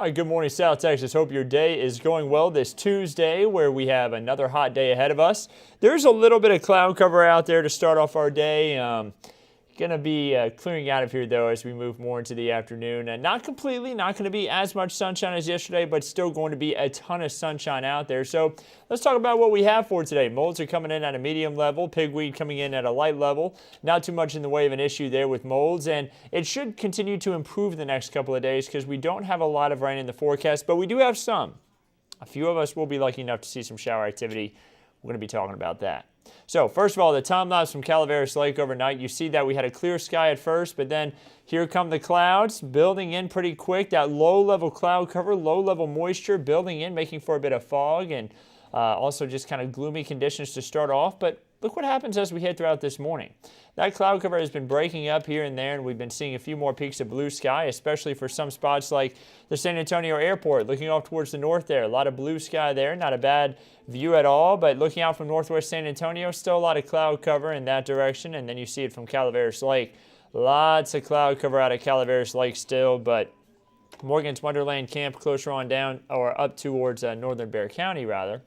All right, good morning, South Texas. Hope your day is going well this Tuesday, where we have another hot day ahead of us. There's a little bit of cloud cover out there to start off our day. Going to be clearing out of here, though, as we move more into the afternoon. Not completely, not going to be as much sunshine as yesterday, but still going to be a ton of sunshine out there. So let's talk about what we have for today. Molds are coming in at a medium level, pigweed coming in at a light level. Not too much in the way of an issue there with molds, and it should continue to improve the next couple of days because we don't have a lot of rain in the forecast, but we do have some. A few of us will be lucky enough to see some shower activity. We're going to be talking about that. So first of all, the time lapse from Calaveras Lake overnight, you see that we had a clear sky at first, but then here come the clouds building in pretty quick. That low-level cloud cover, low-level moisture building in, making for a bit of fog and also just kind of gloomy conditions to start off. But look what happens as we head throughout this morning. That cloud cover has been breaking up here and there, and we've been seeing a few more peaks of blue sky, especially for some spots like the San Antonio airport, looking off towards the north there. A lot of blue sky there, not a bad view at all, but looking out from northwest San Antonio, still a lot of cloud cover in that direction, and then you see it from Calaveras Lake. Lots of cloud cover out of Calaveras Lake still, but Morgan's Wonderland Camp closer on down, or up towards northern Bexar County, rather,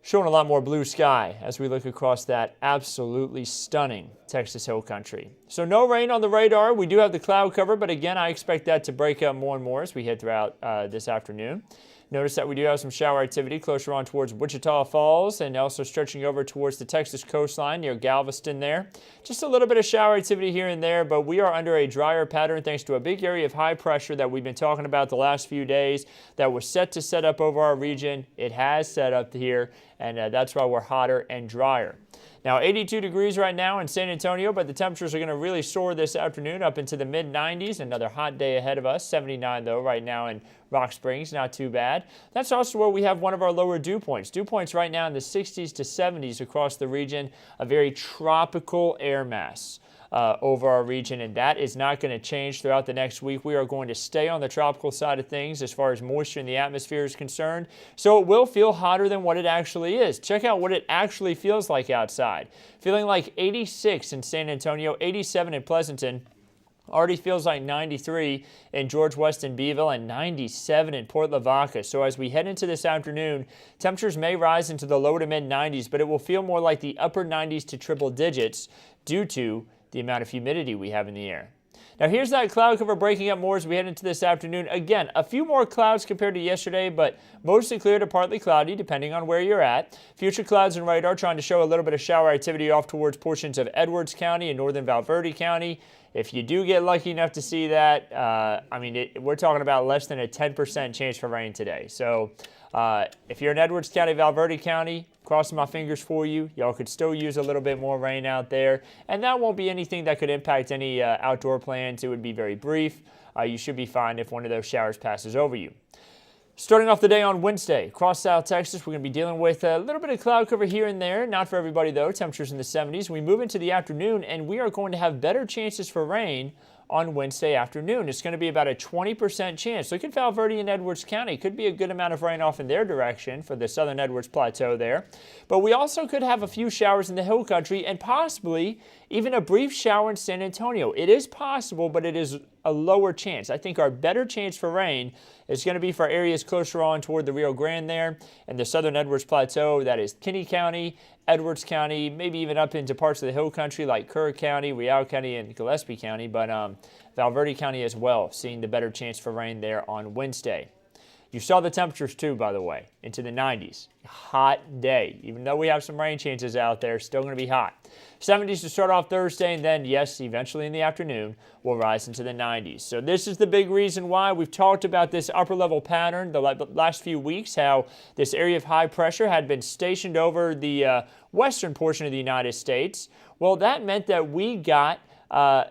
showing a lot more blue sky as we look across that absolutely stunning Texas Hill Country. So no rain on the radar. We do have the cloud cover, but again, I expect that to break up more and more as we head throughout this afternoon. Notice that we do have some shower activity closer on towards Wichita Falls and also stretching over towards the Texas coastline near Galveston there. Just a little bit of shower activity here and there, but we are under a drier pattern thanks to a big area of high pressure that we've been talking about the last few days that was set to set up over our region. It has set up here, and that's why we're hotter and drier. Now 82 degrees right now in San Antonio, but the temperatures are going to really soar this afternoon up into the mid-90s. Another hot day ahead of us. 79 though right now in Rock Springs, not too bad. That's also where we have one of our lower dew points. Dew points right now in the 60s to 70s across the region. A very tropical air mass over our region, and that is not going to change throughout the next week. We are going to stay on the tropical side of things as far as moisture in the atmosphere is concerned, so it will feel hotter than what it actually is. Check out what it actually feels like outside. Feeling like 86 in San Antonio, 87 in Pleasanton. Already feels like 93 in George Weston Beeville and 97 in Port Lavaca. So as we head into this afternoon, temperatures may rise into the low to mid 90s, but it will feel more like the upper 90s to triple digits due to the amount of humidity we have in the air. Now here's that cloud cover breaking up more as we head into this afternoon. Again, a few more clouds compared to yesterday, but mostly clear to partly cloudy depending on where you're at. Future clouds and radar trying to show a little bit of shower activity off towards portions of Edwards County and northern Valverde County. If you do get lucky enough to see that, we're talking about less than a 10% chance for rain today. So if you're in Edwards County, Valverde County, crossing my fingers for you. Y'all could still use a little bit more rain out there, and that won't be anything that could impact any outdoor plans. It would be very brief. You should be fine if one of those showers passes over you. Starting off the day on Wednesday, across South Texas, we're going to be dealing with a little bit of cloud cover here and there. Not for everybody, though. Temperatures in the 70s. We move into the afternoon, and we are going to have better chances for rain on Wednesday afternoon. It's going to be about a 20% chance. Look at Valverde and Edwards County. Could be a good amount of rain off in their direction for the southern Edwards Plateau there. But we also could have a few showers in the hill country and possibly even a brief shower in San Antonio. It is possible, but it is a lower chance. I think our better chance for rain is going to be for areas closer on toward the Rio Grande there and the southern Edwards Plateau. That is Kinney County, Edwards County, maybe even up into parts of the hill country like Kerr County, Real County, and Gillespie County, but Valverde County as well, seeing the better chance for rain there on Wednesday. You saw the temperatures too, by the way, into the 90s. Hot day. Even though we have some rain chances out there, still going to be hot. 70s to start off Thursday, and then, yes, eventually in the afternoon, we'll rise into the 90s. So this is the big reason why we've talked about this upper-level pattern the last few weeks, how this area of high pressure had been stationed over the western portion of the United States. Well, that meant that we got a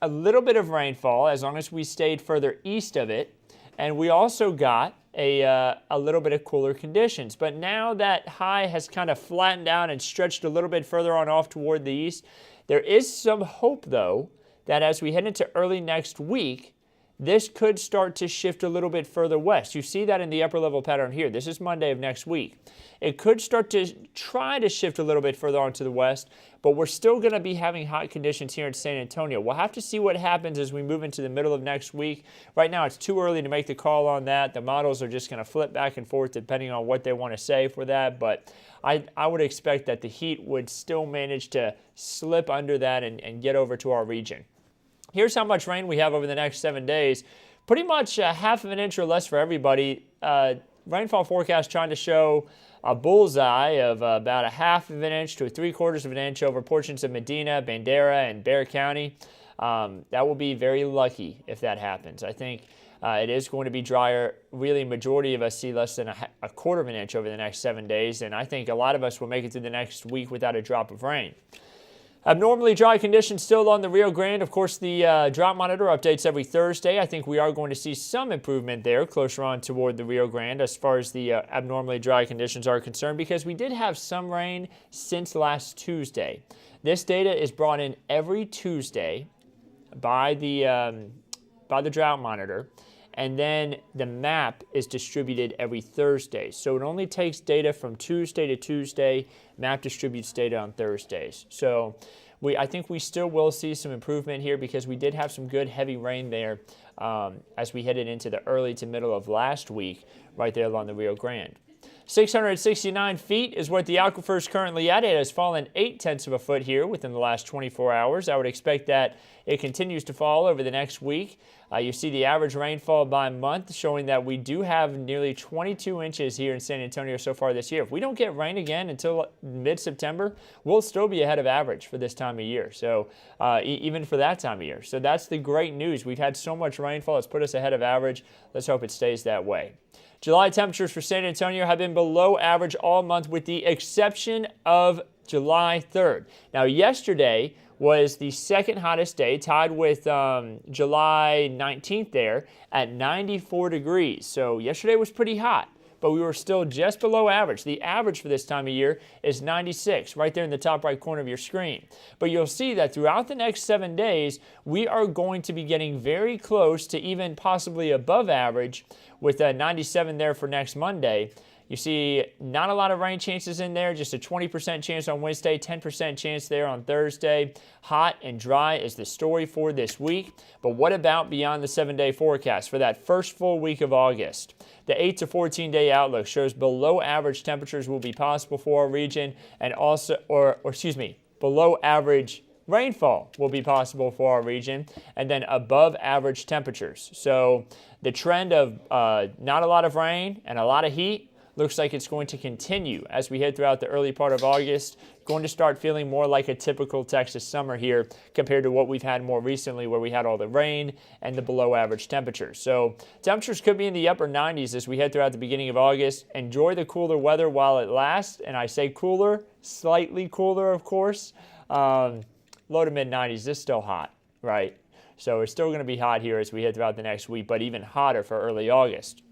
little bit of rainfall as long as we stayed further east of it, and we also got a little bit of cooler conditions. But now that high has kind of flattened out and stretched a little bit further on off toward the east, there is some hope, though, that as we head into early next week, this could start to shift a little bit further west. You see that in the upper level pattern here. This is Monday of next week. It could start to try to shift a little bit further on to the west, but we're still going to be having hot conditions here in San Antonio. We'll have to see what happens as we move into the middle of next week. Right now, it's too early to make the call on that. The models are just going to flip back and forth depending on what they want to say for that, but I would expect that the heat would still manage to slip under that and get over to our region. Here's how much rain we have over the next 7 days. Pretty much half of an inch or less for everybody. Rainfall forecast trying to show a bullseye of about a half of an inch to 3/4 of an inch over portions of Medina, Bandera, and Bexar County. That will be very lucky if that happens. I think it is going to be drier. Really, majority of us see less than a quarter of an inch over the next 7 days, and I think a lot of us will make it through the next week without a drop of rain. Abnormally dry conditions still on the Rio Grande. Of course, the drought monitor updates every Thursday. I think we are going to see some improvement there closer on toward the Rio Grande as far as the abnormally dry conditions are concerned, because we did have some rain since last Tuesday. This data is brought in every Tuesday by the drought monitor, and then the map is distributed every Thursday. So it only takes data from Tuesday to Tuesday. Map distributes data on Thursdays. So I think we still will see some improvement here because we did have some good heavy rain there as we headed into the early to middle of last week right there along the Rio Grande. 669 feet is what the aquifer is currently at. It has fallen 0.8 of a foot here within the last 24 hours. I would expect that it continues to fall over the next week. You see the average rainfall by month showing that we do have nearly 22 inches here in San Antonio so far this year. If we don't get rain again until mid-September, we'll still be ahead of average for this time of year. So even for that time of year. So that's the great news. We've had so much rainfall. It's put us ahead of average. Let's hope it stays that way. July temperatures for San Antonio have been below average all month with the exception of July 3rd. Now, yesterday was the second hottest day, tied with July 19th there at 94 degrees. So yesterday was pretty hot, but we were still just below average. The average for this time of year is 96, right there in the top right corner of your screen. But you'll see that throughout the next 7 days, we are going to be getting very close to even possibly above average with 97 there for next Monday. You see not a lot of rain chances in there, just a 20% chance on Wednesday, 10% chance there on Thursday. Hot and dry is the story for this week. But what about beyond the 7-day forecast for that first full week of August? The 8 to 14-day outlook shows below average temperatures will be possible for our region, and also, below average rainfall will be possible for our region, and then above average temperatures. So the trend of not a lot of rain and a lot of heat looks like it's going to continue as we head throughout the early part of August. Going to start feeling more like a typical Texas summer here compared to what we've had more recently where we had all the rain and the below average temperatures. So temperatures could be in the upper 90s as we head throughout the beginning of August. Enjoy the cooler weather while it lasts. And I say cooler, slightly cooler, of course. Low to mid 90s is still hot, right? So it's still going to be hot here as we head throughout the next week, but even hotter for early August.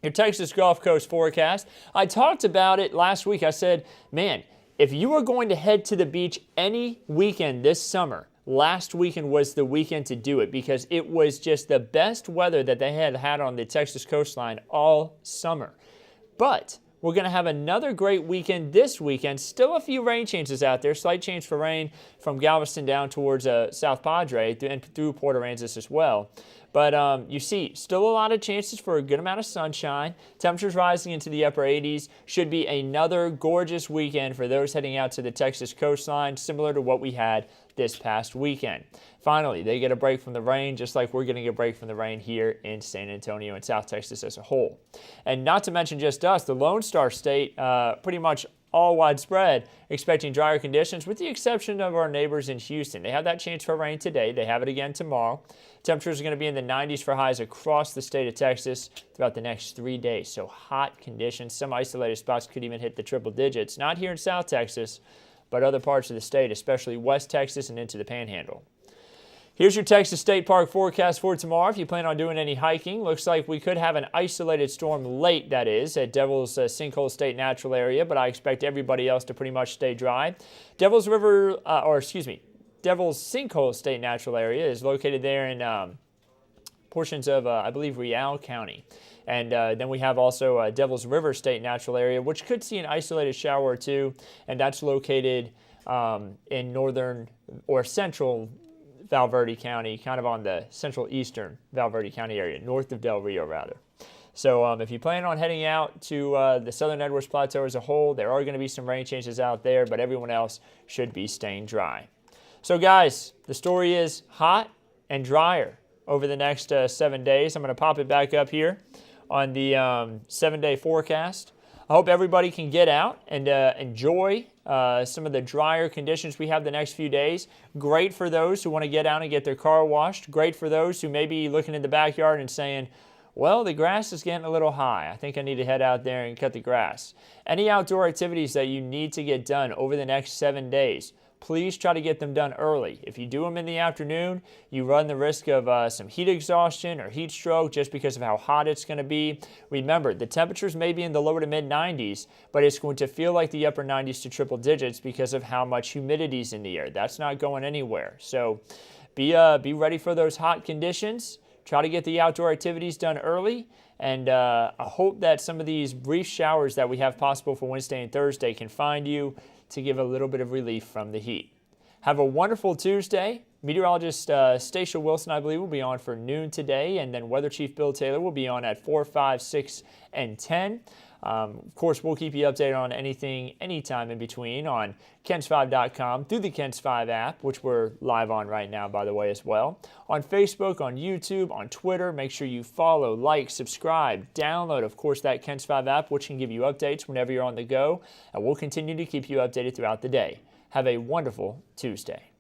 Your Texas Gulf Coast forecast. I talked about it last week. I said, man, if you are going to head to the beach any weekend this summer, last weekend was the weekend to do it because it was just the best weather that they had had on the Texas coastline all summer. But we're going to have another great weekend this weekend. Still a few rain chances out there. Slight change for rain from Galveston down towards South Padre and through Port Aransas as well. But you see, still a lot of chances for a good amount of sunshine. Temperatures rising into the upper 80s. Should be another gorgeous weekend for those heading out to the Texas coastline, similar to what we had this past weekend. Finally, they get a break from the rain, just like we're getting a break from the rain here in San Antonio and South Texas as a whole. And not to mention just us, the Lone Star State, pretty much all widespread, expecting drier conditions with the exception of our neighbors in Houston. They have that chance for rain today. They have it again tomorrow. Temperatures are going to be in the 90s for highs across the state of Texas throughout the next 3 days. So hot conditions. Some isolated spots could even hit the triple digits. Not here in South Texas, but other parts of the state, especially West Texas and into the Panhandle. Here's your Texas State Park forecast for tomorrow. If you plan on doing any hiking, looks like we could have an isolated storm late, that is, at Devil's Sinkhole State Natural Area, but I expect everybody else to pretty much stay dry. Devil's Sinkhole State Natural Area is located there in portions of, I believe, Real County. And then we have also Devil's River State Natural Area, which could see an isolated shower or two, and that's located in northern or central Val Verde County, kind of on the central eastern Val Verde County area, north of Del Rio rather. So if you plan on heading out to the southern Edwards Plateau as a whole, there are going to be some rain chances out there, but everyone else should be staying dry. So guys, the story is hot and drier over the next 7 days. I'm going to pop it back up here on the 7-day forecast. I hope everybody can get out and enjoy some of the drier conditions we have the next few days. Great for those who want to get out and get their car washed. Great for those who may be looking in the backyard and saying, well, the grass is getting a little high. I think I need to head out there and cut the grass. Any outdoor activities that you need to get done over the next 7 days, please try to get them done early. If you do them in the afternoon, you run the risk of some heat exhaustion or heat stroke just because of how hot it's going to be. Remember, the temperatures may be in the lower to mid 90s, but it's going to feel like the upper 90s to triple digits because of how much humidity is in the air. That's not going anywhere. So be ready for those hot conditions. Try to get the outdoor activities done early, and I hope that some of these brief showers that we have possible for Wednesday and Thursday can find you to give a little bit of relief from the heat. Have a wonderful Tuesday. Meteorologist Andrew Wilson, I believe, will be on for noon today, and then Weather Chief Bill Taylor will be on at 4, 5, 6, and 10. Of course, we'll keep you updated on anything, anytime in between on KENS5.com, through the KENS5 app, which we're live on right now, by the way, as well. On Facebook, on YouTube, on Twitter. Make sure you follow, like, subscribe, download, of course, that KENS5 app, which can give you updates whenever you're on the go. And we'll continue to keep you updated throughout the day. Have a wonderful Tuesday.